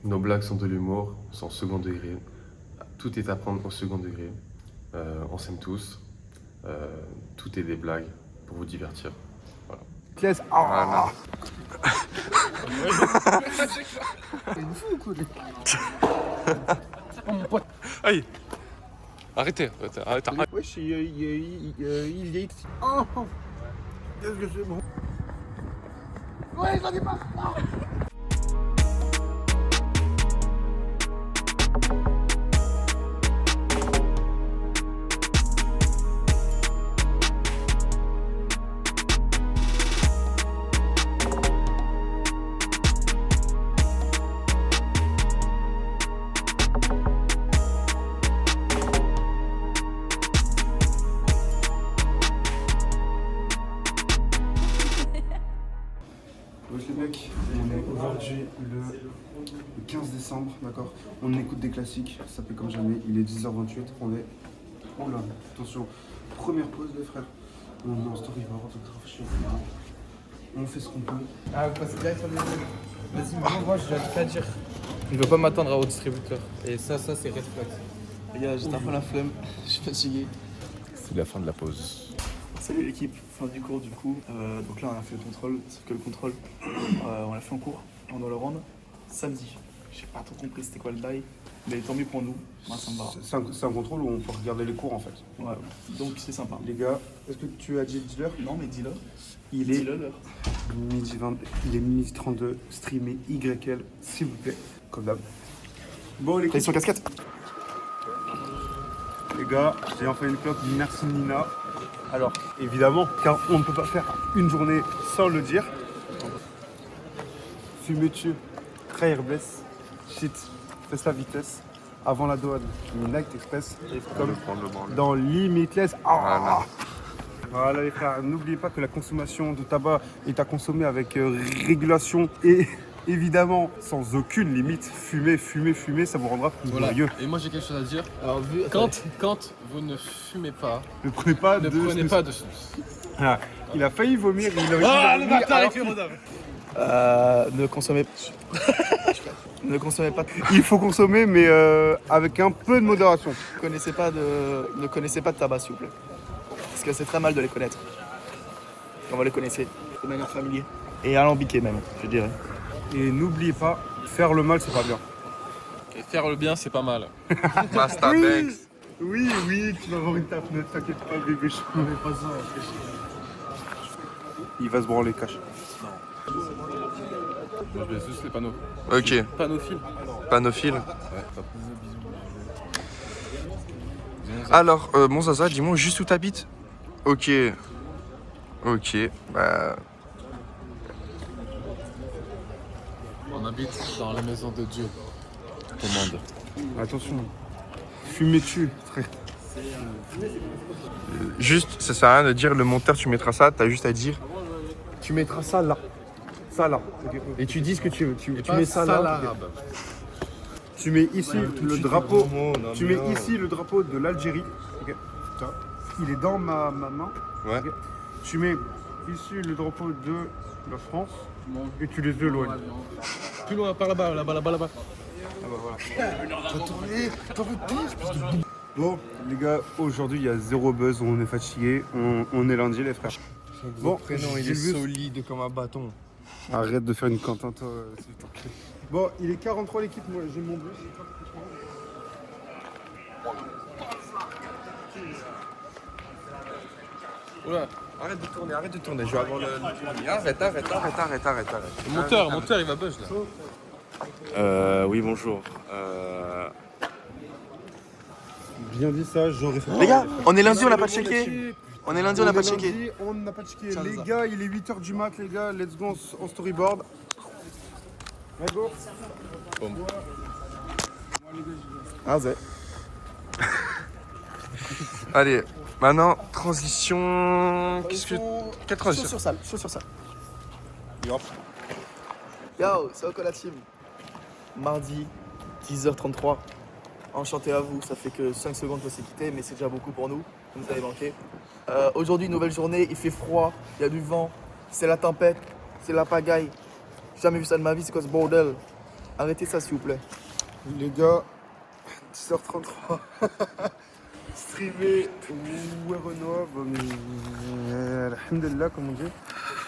Nos blagues sont de l'humour, sont au second degré. Tout est à prendre au second degré. On s'aime tous. Tout est des blagues pour vous divertir. Voilà. Classe. Voilà. Il fou ou quoi lui? Oh mon pote. Aïe. Arrêtez. Wesh, il est. Oh. Qu'est-ce que c'est bon? Ouais, j'en ai pas. Wesh les mecs, on est aujourd'hui le 15 décembre, d'accord. On écoute des classiques, ça fait comme jamais, il est 10h28, on est... Oh là, attention, première pause les frères. On est en storyboard, grave chiant. On fait ce qu'on peut. Ah, vous passez direct sur les jeux. Vas-y, moi j'ai rien à dire. Je ne veux pas m'attendre au distributeur. Et ça c'est red flag. Les gars, j'ai un peu la flemme, je suis fatigué. C'est la fin de la pause. Salut l'équipe, fin du cours du coup. Donc là on a fait le contrôle, sauf que le contrôle, on l'a fait en cours. On doit le rendre samedi. J'ai pas trop compris c'était quoi le bail, mais tant mieux pour nous, moi ça me va. C'est un contrôle où on peut regarder les cours en fait. Ouais, donc c'est sympa. Les gars, est-ce que tu as dit l'heure? Non mais dis-le. Il est Dis-le l'heure. midi 20, il est midi 32, streamé YL, s'il vous plaît, comme d'hab. Bon les Pression casquette. gars, j'ai enfin une clope, merci Nina. Alors, évidemment, car on ne peut pas faire une journée sans le dire. Fumeteux, trahir blesse, shit, fais la vitesse, avant la douane, Night Express, comme dans Limitless. Ah voilà les frères, n'oubliez pas que la consommation de tabac est à consommer avec régulation et évidemment sans aucune limite. Fumer, ça vous rendra plus Voilà. joyeux. Et moi j'ai quelque chose à dire. Alors, vu. Quand vous ne fumez pas, Ne prenez pas ne de... prenez pas de snus. Ah, il a failli vomir, il a le vomi bâtard alors est férodable. Ne consommez... ne consommez pas... il faut consommer, mais avec un peu de modération. Ne connaissez pas de tabac s'il vous plaît. Parce que c'est très mal de les connaître. Quand vous les connaissez, de manière familière. Et alambiquée même, je dirais. Et n'oubliez pas, faire le mal, c'est pas bien. Et faire le bien, c'est pas mal. Master Oui, oui, tu vas avoir une tape, ne t'inquiète pas, bébé. Pas ça, Il va se branler, cache. Je baisse juste les panneaux. Ok, Panophile. panophile. Ouais, Alors, mon Zaza, dis-moi juste où t'habites. Ok. Ok, bah... On habite dans la maison de Dieu. Commande. Attention, fumez-tu, frère. Juste, ça sert à rien de dire le monteur, tu mettras ça, t'as juste à dire... Tu mettras ça là. Ça là. Et tu dis ce que tu veux. Tu mets ça là. l'arabe. Tu mets ici le drapeau. Tu mets ici le drapeau de l'Algérie. Ok. Ça. Il est dans ma main. Ouais. Ok. Tu mets ici le drapeau de la France. Et tu les éloignes. Plus loin, par là-bas, là-bas. Bon, les gars, aujourd'hui il y a zéro buzz, on est fatigué, on est lundi les frères. Bon, prénom, il est Gilbus, solide comme un bâton. arrête de faire une Quentin, toi. Bon, il est 43 l'équipe, moi j'ai mon bus. Oula. Arrête de tourner, je vais avoir le... Arrête. Le monteur, il va buzz là. Oui, bonjour. Bien dit ça, j'aurais fait. Les gars, on est lundi, on n'a pas checké. On est lundi, on n'a pas checké. Lundi, on n'a pas checké. Les gars, il est 8h du mat, les gars, let's go en storyboard. Let's go. Boum. Ah, ouais. Allez, maintenant, transition... Qu'est-ce que... Quelle transition? Chaud sur ça. Yo, c'est encore la team. Mardi, 10h33. Enchanté à vous, ça fait que 5 secondes qu'on s'est quitté, mais c'est déjà beaucoup pour nous. Vous nous avez manqué. Aujourd'hui, nouvelle journée, il fait froid, il y a du vent, c'est la tempête, c'est la pagaille. J'ai jamais vu ça de ma vie, c'est quoi ce bordel? Arrêtez ça s'il vous plaît. Les gars, 10h33. Streamer Werenov, alhamdulillah comme on dit.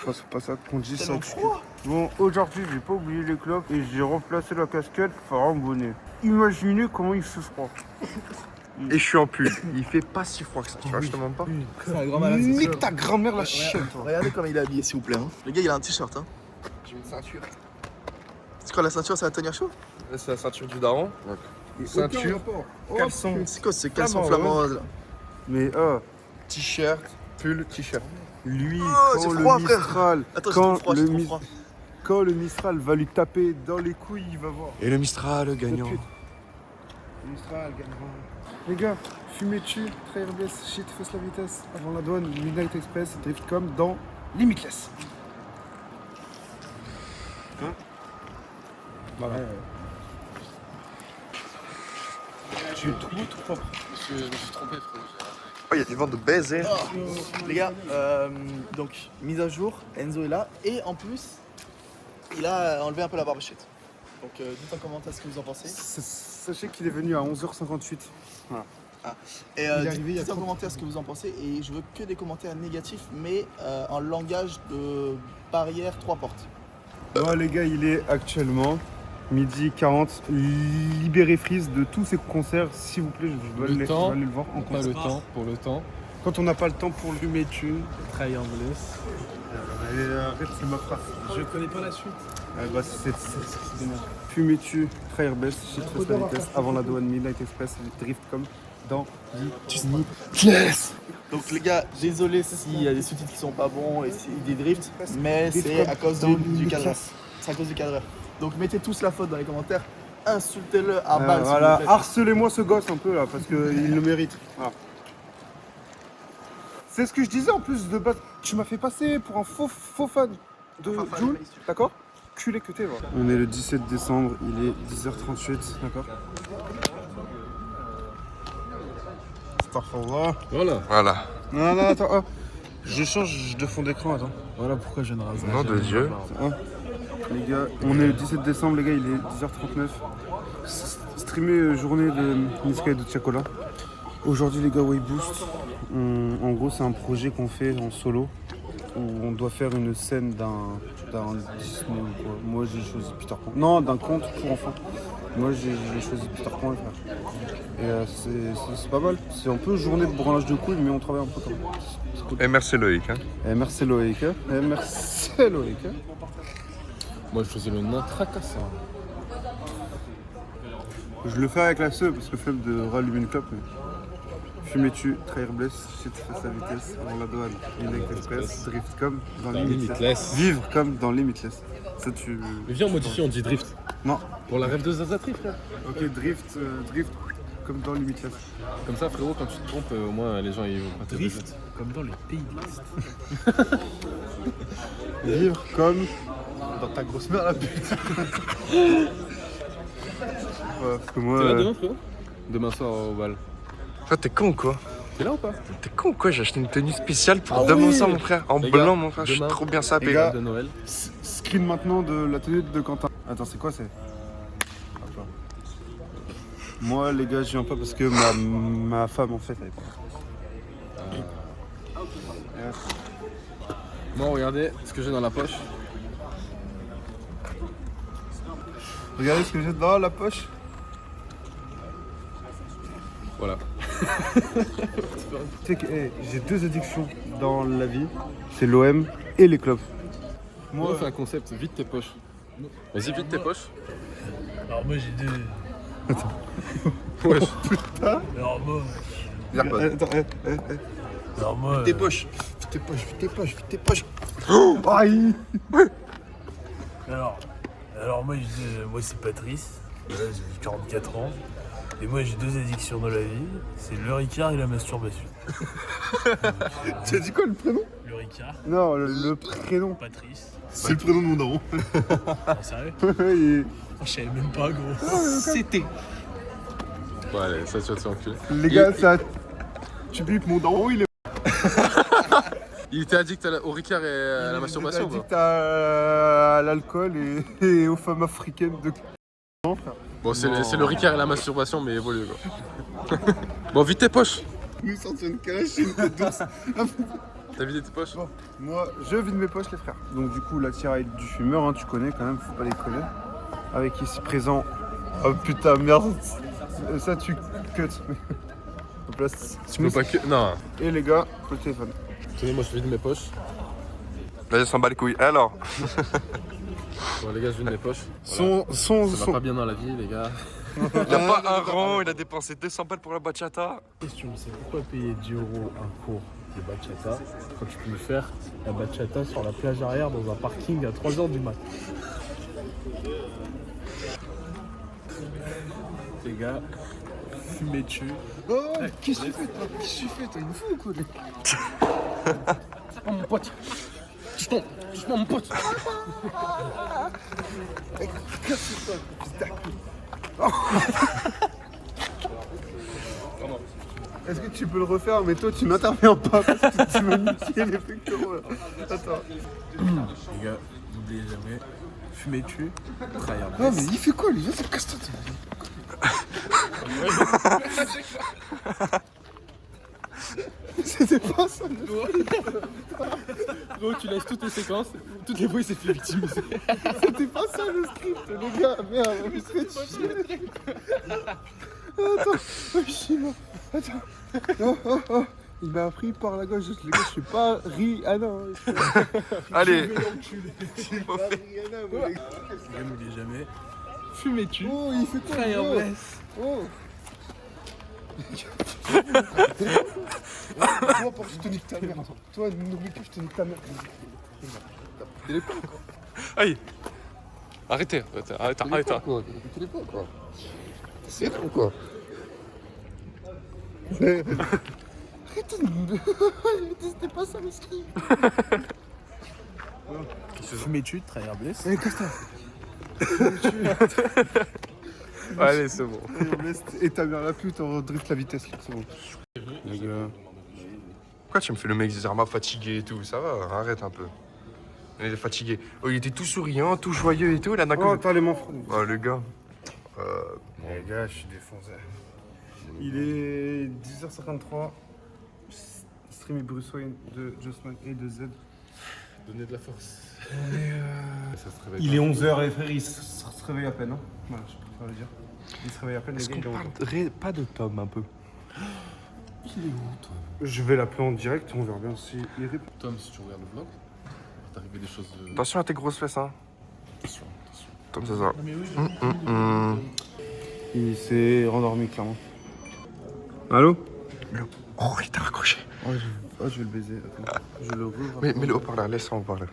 C'est pas ça qu'on dit ça. Tellement froid. Bon, aujourd'hui j'ai pas oublié les clopes et j'ai remplacé la casquette par un bonnet. Imaginez comment il fait froid. Et je suis en pull. Il fait pas si froid que ça, tu vois, je te mens pas. C'est un grand malade. c'est Nique sûr. ta grand-mère la chienne toi. Regardez comme il est habillé s'il vous plaît. Hein. Le gars il a un t-shirt. Hein. J'ai une ceinture. C'est quoi la ceinture, ça va tenir chaud? Là, c'est la ceinture du daron. Ceinture, caleçon, C'est quoi ce caleçon Flamand, flamand là? Mais t-shirt, pull, t-shirt. lui, Oh, c'est quand froid, le frère. Mistral, Attends, j'ai quand trop froid, le j'ai trop Mis- froid. quand le Mistral va lui taper dans les couilles, il va voir. Et le Mistral gagnant. Pute. Mistral gagnant. Les gars, fumez dessus, très RBS, shit, fausse la vitesse, avant la douane, Midnight Express, drift comme dans Limitless. Hein? Voilà. Tu es trop propre. Je me suis trompé, frérot. Oh, il y a des ventes de baiser. Les gars, donc mise à jour, Enzo est là et en plus il a enlevé un peu la barbichette. Donc dites en commentaire ce que vous en pensez. Sachez qu'il est venu à 11h58. Et est arrivé il y a dites en 30 commentaire ce que vous en pensez et je veux que des commentaires négatifs mais en langage de barrière 3 portes. Bon les gars, il est actuellement midi 40. Libérez Freeze de tous ses concerts, s'il vous plaît, je dois Le temps, aller le voir en Pas concert. le temps, pour le temps. Quand on n'a pas le temps pour le mettre une. Triangless. Arrête, c'est ma phrase. Je connais pas la suite. C'est dommage. Fumez tu, très airbest, shit, fausse la vitesse, avant la douane, Midnight Express, drift comme dans Limitless. Donc les gars, désolé s'il y a des sous-titres qui sont pas bons et s'il des drifts, mais Drift c'est comme à cause dans du Limitless. cadreur. C'est à cause du cadreur. Donc mettez tous la faute dans les commentaires, insultez-le à balle s'il Voilà, vous plaît. harcelez-moi ce gosse un peu là, parce qu'il le mérite. Voilà. C'est ce que je disais en plus de base. Tu m'as fait passer pour un faux fan de Jul, d'accord? Culé que t'es, voilà. On est le 17 décembre, il est 10h38, d'accord? Astaghfirullah. Voilà. Voilà. Non, non, attends, je change de fond d'écran, attends. Voilà pourquoi je ne rase Nom de Dieu. Les gars, on est le 17 décembre, les gars, il est 10h39. Streamer journée de Niska et de Tchakola. Aujourd'hui, les gars, Wayboost, en gros, c'est un projet qu'on fait en solo où on doit faire une scène d'un Disney ou quoi. Moi, j'ai choisi Peter Pan. Non, d'un conte pour enfants. Moi, j'ai choisi Peter Pan, les frères. Et c'est pas mal. C'est un peu journée de branlage de couilles, mais on travaille un peu quand même. C'est cool. Et merci Loïc. Hein. Et merci Loïc. Et merci Loïc. Moi je faisais le nain tracassant. Je le fais avec la SE parce que flemme de rallumer une clope. Mais... Fumez tu, trahir bless, shit face la vitesse, avant la douane, Midnight Express, drift comme dans Limitless. Vivre comme dans Limitless. Ça tu. Mais viens on modifie, on dit drift. Non. Pour la rêve de Zazatri frère. Ok, drift comme dans Limitless. Comme ça frérot quand tu te trompes au moins les gens ils vont pas te Drift, comme dans les pays de l'Est. Vivre comme dans ta grosse mère la pute. Ouais, parce que moi. T'es là demain frérot? Demain soir au bal. Toi, t'es con ou quoi? T'es là ou pas? T'es con ou quoi? J'ai acheté une tenue spéciale pour Ah demain oui. soir, mon frère. En Les blanc, gars, mon frère. Je suis demain, trop bien les sapé. gars, De Noël. Screen maintenant de la tenue de Quentin. Attends, c'est quoi c'est? Attends. Moi, les gars, je viens pas parce que ma femme en fait elle est pas. Bon regardez ce que j'ai dans la poche. Regardez ce que j'ai dans la poche. Voilà. Tu sais que j'ai deux addictions dans la vie, c'est l'OM et les clopes. Moi on fait un concept, vide tes poches. Vas-y vide tes poches. Alors moi j'ai deux. Wesh. Alors moi. Attends, Alors moi. Tes poches. tes poches, tes poches, tes poches. Alors moi, moi c'est Patrice, là, j'ai 44 ans, et moi j'ai deux addictions dans la vie, c'est le Ricard et la masturbation. Tu as dit quoi le prénom? Le Ricard, Non, le prénom. Patrice. C'est le prénom de mon daron. Ah, sérieux? Et Je savais même pas gros. C'était. Bon allez, ça tu vas te faire enculer. les gars, ça. Tu bipes mon daron, il est. Il était addict au Ricard et à la masturbation ou addict pas? à l'alcool et aux femmes africaines de Non, frère. Bon, c'est le Ricard et la masturbation, mais évolué quoi. Bon, vide tes poches. Nous sortons une calèche, une tête d'ours. T'as vidé tes poches? Bon, moi, je vide mes poches, les frères. Donc, du coup, la tiraille du fumeur, hein, tu connais quand même, faut pas les connaître. Avec ici présent. Oh putain, merde. Ça, tu cut. En place. Tu peux pas que. Non. Et les gars, le téléphone. Tenez, moi je vide mes poches. Là, il s'en bat les couilles. Alors, Bon, les gars, je vide mes poches. Son. Ça va pas bien dans la vie, les gars. il a pas un rang, il a dépensé 200 balles pour la bachata. Question, c'est pourquoi payer 10 € un cours de bachata quand tu peux me faire la bachata sur la plage arrière dans un parking à 3h du mat. Les gars, fumez dessus. Oh, qu'est-ce que tu fais, toi? Qu'est-ce que tu fais, toi? Il me fout ou quoi, lui? Oh mon pote. Touche-moi mon pote. Casse-toi, putain. Est-ce que tu peux le refaire? Mais toi, tu n'interviens pas parce que tu m'as niqué les pectoraux, là. Attends. Les gars, n'oubliez jamais, fumez dessus, trahir. Oh, mais il fait quoi, lui? Vas-y, casse-toi. C'était pas ça, le Gros, tu laisses toutes les séquences, toutes les voix, il s'est fait victimiser. C'était pas ça le script, les gars. Merde, je me serais chier. Attends, oh, Chima. Attends. Oh. Il m'a appris par la gauche. Les gars, je suis pas Rihanna. Allez. Je suis pas Rihanna, moi, les gars. Les gars, n'oubliez jamais, fumez dessus, Oh, il fait quoi? trahir Oh. blesse. Oh. Toi, pour que je te nique ta mère. Toi, n'oublie pas que je te nique ta mère. Aïe. Arrêtez. Arrête. C'est trop quoi. C'était pas ça le script. Fumez dessus, trahir blesse. Eh, casse-toi. Allez, c'est bon. Et ta mère la pute, on drift la vitesse, c'est bon. Les gars. Pourquoi tu me fais le mec Zerma fatigué et tout? Ça va, arrête un peu. Il est fatigué. Oh, il était tout souriant, tout joyeux et tout. Là, d'un coup. Oh, t'as les mains froides. Oh, le gars. Les gars, je suis défoncé. Il est 10h53. Streamy Bruce Wayne de Jossman et de Z. Donnez de la force. Ça se réveille. Il est 11h, les frères, il se réveille à peine. Hein. Voilà, je préfère le dire. Il se réveille à peine, les gars, il est 11h. parlerait pas de Tom un peu? Il est où, toi? Je vais l'appeler en direct, on verra bien si il répond. Tom, si tu regardes le vlog, il va t'arriver des choses. Attention à tes grosses fesses, hein. Attention. Tom, c'est ça. Il s'est rendormi, clairement. Allô? Oh, il t'a raccroché. Oh, je vais le baiser. Attends. Je le rouvre. Mais le haut-parleur, laisse en haut-parleur.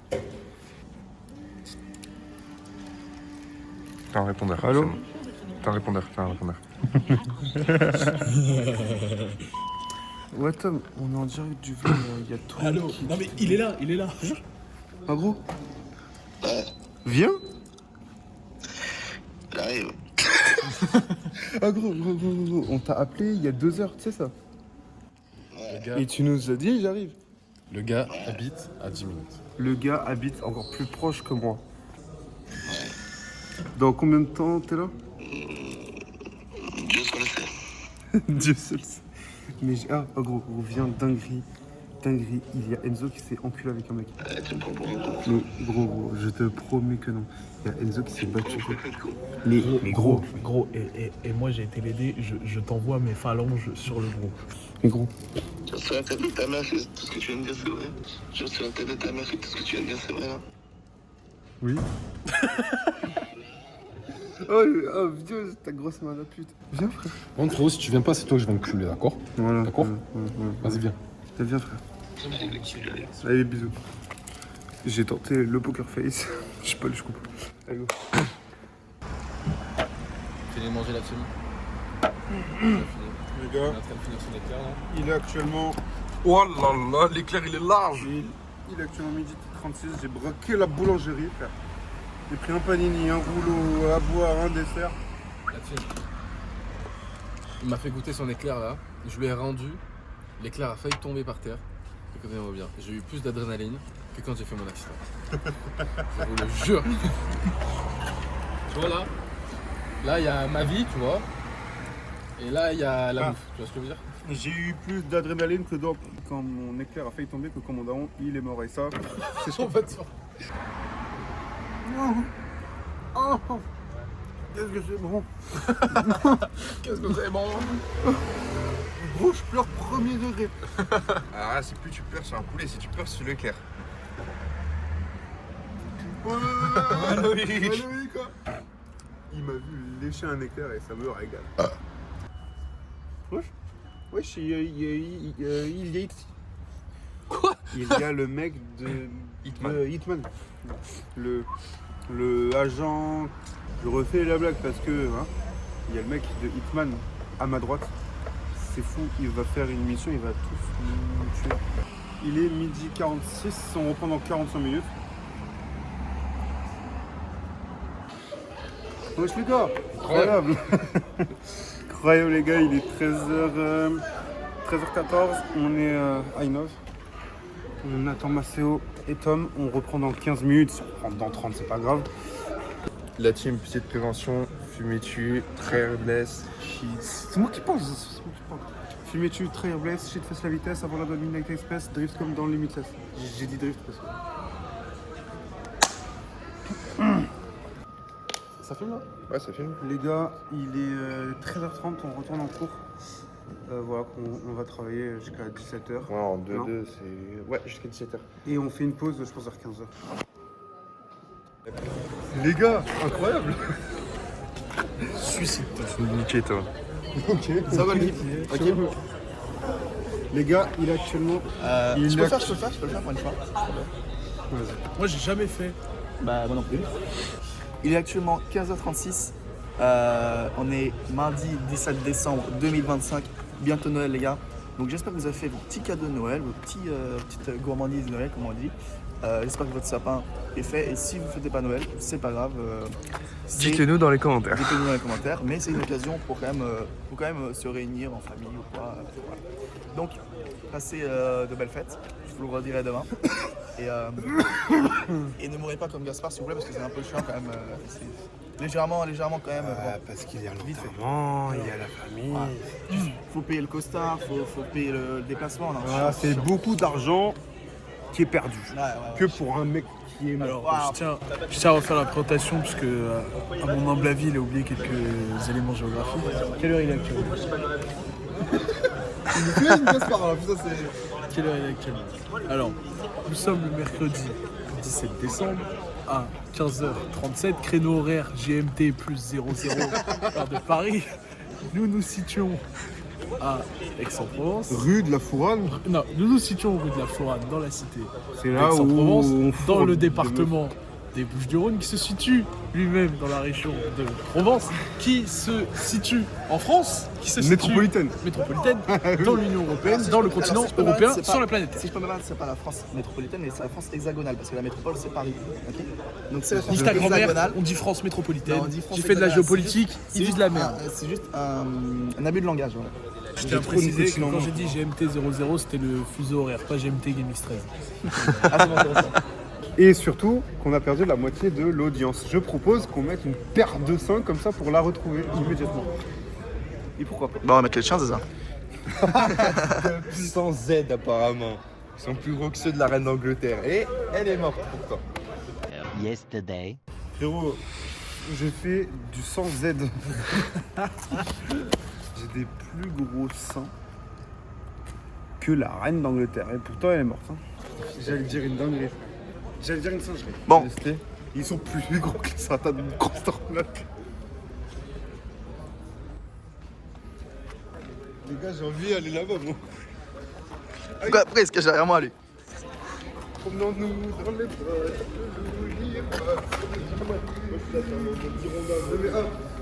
T'as un répondeur. Allô? c'est bon. T'as un répondeur. Ouais, Tom, on est en direct du vlog. Il y a tout. Allô? Non mais il est là. Ah, gros? Viens? J'arrive. Ah, gros. On t'a appelé il y a 2 heures, tu sais ça? Le gars, Et tu nous as dit, j'arrive. le gars habite à 10 minutes. Le gars habite encore plus proche que moi. Dans combien de temps t'es là? Dieu seul sait. Dieu seul sait. Mais gros, viens, dinguerie. Il y a Enzo qui s'est enculé avec un mec. Tu me prends pour un con. Mais gros, je te promets que non. Il y a Enzo qui s'est battu. Mais gros. Et moi j'ai été l'aider, je t'envoie mes phalanges sur le gros. Mais gros. Je suis sur la tête de ta mère, c'est tout ce que tu viens de dire, c'est vrai. Je suis sur la tête de ta mère, c'est tout ce que tu viens de dire, c'est vrai, là. Oui. Oh, Dieu, ta grosse main à la pute. Viens, frère. Bon, frérot, si tu viens pas, c'est toi que je vais enculer, d'accord? Voilà. D'accord. Ouais. Vas-y, viens. Viens, frère. Allez, bisous. J'ai tenté le poker face. Je sais pas, je coupe. Allez, go. Fini de manger la team. Les On gars, est en train de finir son éclair, là. il est actuellement... Oh là là, l'éclair, il est large. Il est actuellement 12h36. J'ai braqué la boulangerie, frère. J'ai pris un panini, un rouleau à boire, un dessert. La team. Il m'a fait goûter son éclair, là. Je lui ai rendu. L'éclair a failli tomber par terre. Écoutez-moi bien. J'ai eu plus d'adrénaline que quand j'ai fait mon accident. Je vous le jure. Tu vois là, Là, il y a ma vie, tu vois. Et là, il y a la bouffe. Tu vois ce que je veux dire? J'ai eu plus d'adrénaline que quand mon éclair a failli tomber que quand mon daron il est mort. Et ça, c'est En fait, ça. Qu'est-ce que c'est bon. Qu'est-ce que c'est bon? Gros, je pleure premier degré. Alors là, c'est plus tu pleures sur un poulet, c'est tu pleures sur l'éclair. Il m'a vu lécher un éclair et ça me régale. Wesh, il y a Quoi? Il y a le mec de Hitman. Le agent. Je refais la blague parce que hein, il y a le mec de Hitman à ma droite. C'est fou, il va faire une mission, il va tous nous tuer. Il est 12h46, on reprend dans 45 minutes. Wesh les gars, incroyable. Incroyable les gars, il est 13h14, on est à Innov. On attend Maceo et Tom, on reprend dans 15 minutes, si on reprend dans 30 c'est pas grave. La team, petite prévention, fumée tue, très blesse, C'est moi qui pense, c'est moi qui pense. Fumée tu, trahir bless, shit fesse la vitesse, avant la douane Midnight Express, drift comme dans Limitless. J'ai dit drift parce que... Ça filme là? Ouais, ça filme. Les gars, il est 13h30, on retourne en cours. Voilà, on va travailler jusqu'à 17h. Ouais, en 2-2, c'est... Ouais, jusqu'à 17h. Et on fait une pause, je pense, vers 15h. Les gars, incroyable. Suicide. Tu me niquer, toi. Ça va le grip. Ok. Les gars, il est actuellement... Je il peux a- le faire pour une fois. Moi, j'ai jamais fait. Bah, moi non plus. Il est actuellement 15h36. On est mardi 17 décembre 2025. Bientôt Noël, les gars. Donc, j'espère que vous avez fait vos petits cadeaux de Noël, vos petites gourmandises de Noël, comme on dit. J'espère que votre sapin est fait. Et si vous ne fêtez pas Noël, c'est pas grave. Dites-le nous dans les commentaires. Dites-le nous dans les commentaires. Mais c'est une occasion pour quand même se réunir en famille ou quoi. Voilà. Donc, passez de belles fêtes. Je vous le redirai demain. Et ne mourrez pas comme Gaspard, s'il vous plaît, parce que c'est un peu chiant quand même. C'est légèrement quand même. Bon. Parce qu'il y a l'enterrement, il y a la famille. Faut payer le costard, faut payer le déplacement. Non, Voilà, c'est beaucoup d'argent qui est perdu. Ouais. Que pour un mec qui est mort. Alors, je tiens à refaire la présentation parce que, à mon humble avis, il a oublié quelques éléments géographiques. Quelle heure il est actuellement? Quelle heure il est actuellement? Alors, nous sommes le mercredi 17 décembre à 15h37, créneau horaire GMT plus 00, heure de Paris. Nous nous situons à Aix-en-Provence. Rue de la Fouronne, Non, nous nous situons rue de la Florane, dans la cité c'est là où d'Aix-en-Provence, on dans fourre le des département des Bouches-du-Rhône, qui se situe lui-même dans la région de Provence, qui se situe en France, qui se situe Métropolitaine. dans l'Union européenne, dans le continent Alors, si je peux me européen, permettre, c'est sur pas- la planète. Si je peux me permettre, c'est pas la France métropolitaine, mais c'est la France hexagonale, parce que la métropole c'est Paris. Ok. Donc c'est la France Nique ta grand-mère, hexagonale. on dit France métropolitaine. Non, on dit France J'ai fait de la hexagonale, géopolitique, c'est ils juste disent de la merde. C'est juste un abus de langage. Voilà. Je tiens à trop niqué préciser que sinon. quand j'ai dit GMT 00, c'était le fuseau horaire, pas GMT Game 13. Ah, c'est bon, intéressant. Et surtout qu'on a perdu la moitié de l'audience. Je propose qu'on mette une paire de seins comme ça pour la retrouver immédiatement. Et pourquoi pas? Bon, on va mettre les chiens, c'est ça. Sans Z apparemment. Ils sont plus gros que ceux de la reine d'Angleterre. Et elle est morte pourtant. Yesterday. Frérot, je fais du sans Z. J'ai des plus gros seins que la reine d'Angleterre. Et pourtant, elle est morte. Hein. J'allais dire une dinguerie. J'allais dire une singerie. Bon. Ils sont plus gros que ça. T'as une grosse tornade. Les gars, j'ai envie d'aller là-bas, moi. Pourquoi après il se cache derrière moi, lui? Promenons-nous dans les bras.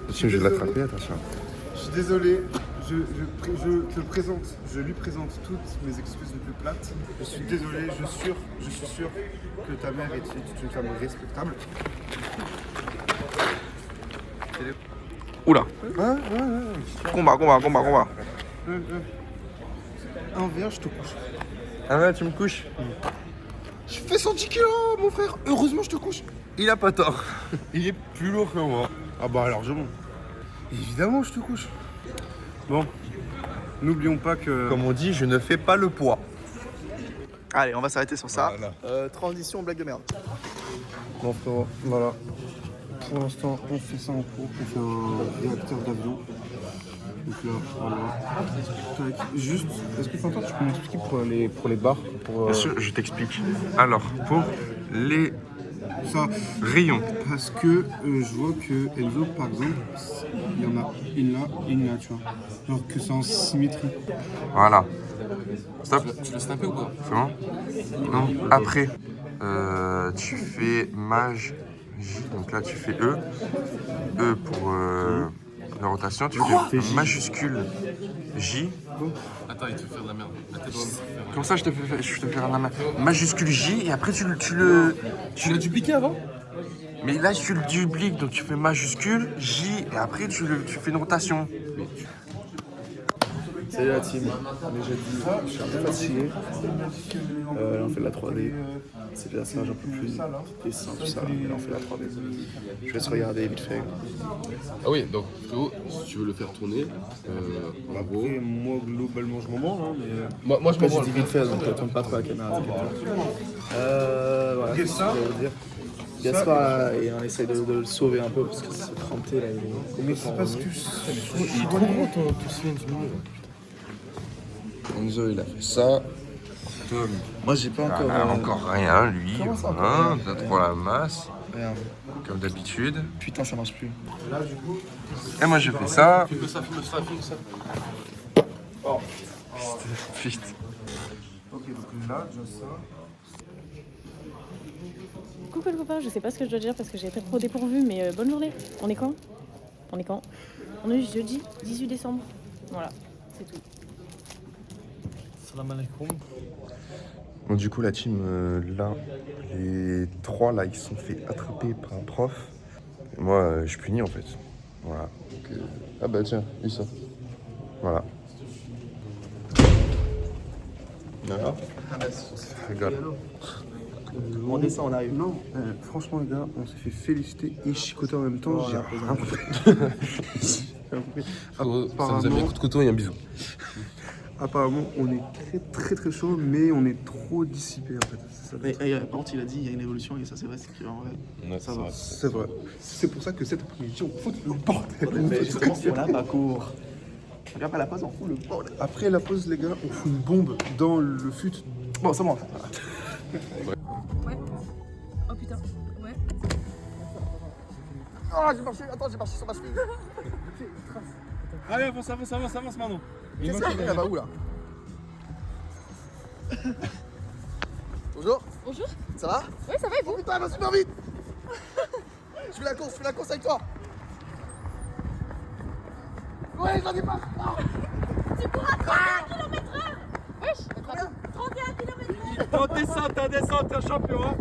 Attention, je vais l'attraper, attention. Je suis désolé, je lui présente toutes mes excuses les plus plates. Je suis désolé, je suis sûr que ta mère est une femme respectable. Oula. Combat. Un verre, je te couche. Ah ouais, tu me couches? Je fais 110 kilos, mon frère. Heureusement, je te couche. Il a pas tort. Il est plus lourd que moi. Ah bah largement. Évidemment, je te couche. Bon, n'oublions pas que... Comme on dit, je ne fais pas le poids. Allez, on va s'arrêter sur ça. Voilà. Transition, blague de merde. Bon frérot, voilà. Pour l'instant, on fait ça en cours. On fait un réacteur d'avion. Donc là, voilà. Tac. Juste, est-ce que tu entends, tu peux m'expliquer pour les barres pour, Bien sûr, je t'explique. Alors, pour les ça, rayons, parce que je vois que Enzo, par exemple, il y en a une là et une là, tu vois. Alors que c'est en symétrie. voilà. Stop, Tu l'as snappé ou pas? c'est bon? Non. Après, tu fais maj J, donc là tu fais E. E pour la rotation, tu fais majuscule J. Attends, il te fait faire de la merde. Mets tes doigts. Comme ça, je te fais la main. Majuscule J, et après tu Tu l'as dupliqué avant? Mais là, tu le dupliques, donc tu fais majuscule J, et après tu fais une rotation. Salut la team. Déjà dit, je suis un peu fatigué. Là, on fait de la 3D. C'est déjà ça, j'en peux plus. Dessin, tout ça. Et là, on fait la 3D. Je laisse regarder vite fait. Ah oui, donc frérot, si tu veux le faire tourner, en gros. Après, moi, globalement, je m'en branle, hein, mais... Moi je Après, m'en j'ai branle. dit vite fait, donc tourne pas trop la caméra. Voilà, c'est ce que je veux dire. Gaspard, et on essaye de le sauver un peu parce que c'est trempé là. Mais c'est parce que Il est trop gros ton cylindre du milieu. Enzo, il a fait ça. Tom, Moi, j'ai pas encore. il a encore rien, lui. Comment ça, encore Voilà, rien t'as trop la masse, Regarde. comme d'habitude. Putain, ça marche plus. Et moi, je fais ça. Filme ça, filme ça, filme ça. Vite. Ok, donc là, j'ai ça. Coucou le copain, je sais pas ce que je dois dire parce que j'ai été trop dépourvu, mais bonne journée. On est quand? On est jeudi 18 décembre. Voilà, c'est tout. Salam alaikum. Bon, du coup, la team, là, les 3 là, ils se sont fait attraper par un prof. Et moi, je punis en fait. Voilà. Donc, ah bah tiens, lis ça. Voilà. Voilà. Rigole. On descend, on arrive. Non, franchement, les gars, on s'est fait féliciter et chicoter en même temps. Oh, J'ai là, rien compris. Frérot, ça nous a mis un coup de couteau et un bisou. Apparemment, on est très très chaud, mais on est trop dissipé en fait. C'est ça. Mais par contre, il a dit il y a une évolution et ça, c'est vrai, c'est écrit en vrai. Ouais, Ça va. C'est vrai. C'est pour ça que cet après-midi, on fout le bordel. Mais justement, on n'a pas court. Regarde, après la pause, on fout le bordel. Après la pause, les gars, on fout une bombe dans le fut. Bon, c'est bon. Ouais. Oh putain, ouais. Ah, j'ai marché, attends, j'ai marché sur ma cheville. Allez, avance maintenant. Qu'est-ce qu'il y a? Elle va où là? Bonjour. Bonjour. Ça va? Oui, ça va et vous? Oh putain, elle va super vite. Je fais la course avec toi. Ouais, je la dépasse. Tu cours à 31 km/h. Wesh, Combien? 31 km/h. T'es en descente, t'es un champion, hein.